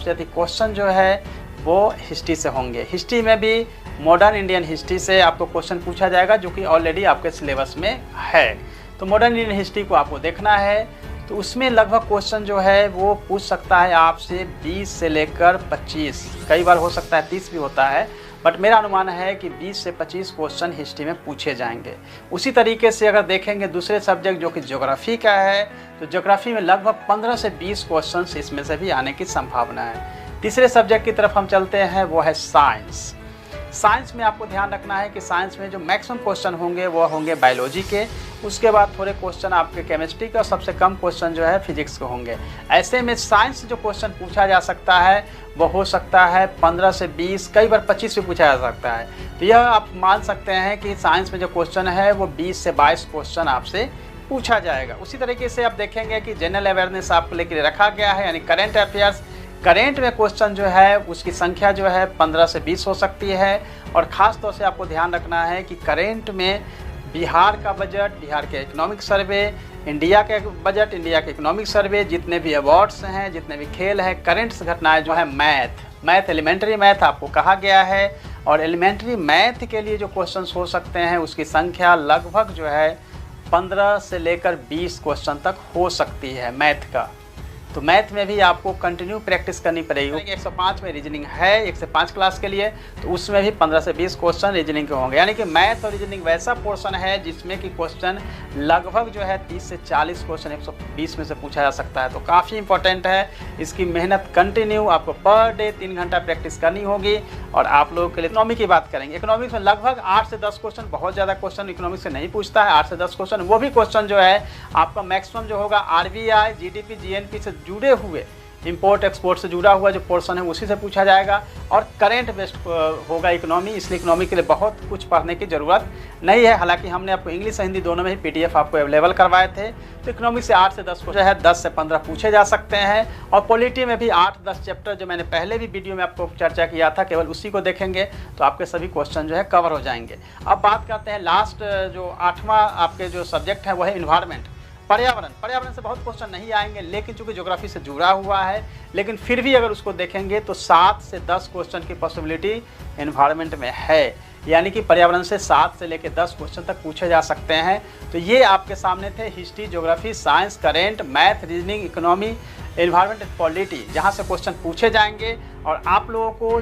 सबसे अधिक क्वेश्चन जो है वो हिस्ट्री से होंगे। हिस्ट्री में भी मॉडर्न इंडियन हिस्ट्री से आपको क्वेश्चन पूछा जाएगा, जो कि ऑलरेडी आपके सिलेबस में है। तो मॉडर्न इंडियन हिस्ट्री को आपको देखना है, तो उसमें लगभग क्वेश्चन जो है वो पूछ सकता है आपसे 20 से लेकर 25, कई बार हो सकता है 30 भी होता है, बट मेरा अनुमान है कि 20 से 25 क्वेश्चन हिस्ट्री में पूछे जाएंगे। उसी तरीके से अगर देखेंगे दूसरे सब्जेक्ट जो कि ज्योग्राफी का है, तो ज्योग्राफी में लगभग 15 से 20 क्वेश्चन इसमें से भी आने की संभावना है। तीसरे सब्जेक्ट की तरफ हम चलते हैं, वो है साइंस। साइंस में आपको ध्यान रखना है कि साइंस में जो मैक्सिमम क्वेश्चन होंगे वो होंगे बायोलॉजी के, उसके बाद थोड़े क्वेश्चन आपके केमिस्ट्री के, और सबसे कम क्वेश्चन जो है फिजिक्स के होंगे। ऐसे में साइंस से जो क्वेश्चन पूछा जा सकता है वो हो सकता है 15 से 20, कई बार 25 भी पूछा जा सकता है। तो यह आप मान सकते हैं कि साइंस में जो क्वेश्चन है वो 20 से 22 क्वेश्चन आपसे पूछा जाएगा। उसी तरीके से आप देखेंगे कि जनरल अवेयरनेस आपको लेकर रखा गया है, यानी करेंट अफेयर्स। करेंट में क्वेश्चन जो है उसकी संख्या जो है 15 से 20 हो सकती है, और ख़ास तौर से आपको ध्यान रखना है कि करेंट में बिहार का बजट, बिहार के इकोनॉमिक सर्वे, इंडिया के बजट, इंडिया के इकोनॉमिक सर्वे, जितने भी अवार्ड्स हैं, जितने भी खेल हैं, करेंट्स घटनाएं जो है, मैथ एलिमेंट्री मैथ आपको कहा गया है। और एलिमेंट्री मैथ के लिए जो क्वेश्चंस हो सकते हैं उसकी संख्या लगभग जो है 15 से लेकर 20 क्वेश्चन तक हो सकती है मैथ का। तो मैथ में भी आपको कंटिन्यू प्रैक्टिस करनी पड़ेगी। 105 में रीजनिंग है 1 से 5 क्लास के लिए, तो उसमें भी 15 से 20 क्वेश्चन रीजनिंग के होंगे। यानी कि मैथ और रीजनिंग वैसा पोर्शन है जिसमें कि क्वेश्चन लगभग जो है 30 से 40 क्वेश्चन 120 में से पूछा जा सकता है। तो काफ़ी इंपॉर्टेंट है, इसकी मेहनत कंटिन्यू आपको पर डे 3 घंटा प्रैक्टिस करनी होगी। और आप लोगों के लिए इकोनॉमी की बात करेंगे, इकोनॉमिक्स में लगभग 8 से 10 क्वेश्चन, बहुत ज़्यादा क्वेश्चन इकोनॉमिक्स से नहीं पूछता है, 8 से 10 क्वेश्चन। वो भी क्वेश्चन जो है आपका मैक्सिमम जो होगा RBI, GDP, GNP से जुड़े हुए, इंपोर्ट एक्सपोर्ट से जुड़ा हुआ जो पोर्शन है उसी से पूछा जाएगा। और करेंट बेस्ड होगा इकोनॉमी, इसलिए इकोनॉमी के लिए बहुत कुछ पढ़ने की ज़रूरत नहीं है। हालांकि हमने आपको इंग्लिश और हिंदी दोनों में ही PDF आपको अवेलेबल करवाए थे। तो इकोनॉमी से 8 से 10 जो है 10 से 15 पूछे जा सकते हैं। और पॉलिटी में भी 8-10 चैप्टर जो मैंने पहले भी वीडियो में आपको चर्चा किया था, केवल उसी को देखेंगे तो आपके सभी क्वेश्चन जो है कवर हो जाएंगे। अब बात करते हैं लास्ट जो 8वां आपके जो सब्जेक्ट है वो है इन्वायरमेंट, पर्यावरण से बहुत क्वेश्चन नहीं आएंगे, लेकिन चूंकि ज्योग्राफी से जुड़ा हुआ है, लेकिन फिर भी अगर उसको देखेंगे तो 7 से 10 क्वेश्चन की पॉसिबिलिटी एनवायरनमेंट में है। यानी कि पर्यावरण से 7 से लेकर 10 क्वेश्चन तक पूछे जा सकते हैं। तो ये आपके सामने थे history, geography, science, current, math, reasoning, economy, environment and polity, जहाँ से क्वेश्चन पूछे जाएंगे। और आप लोगों को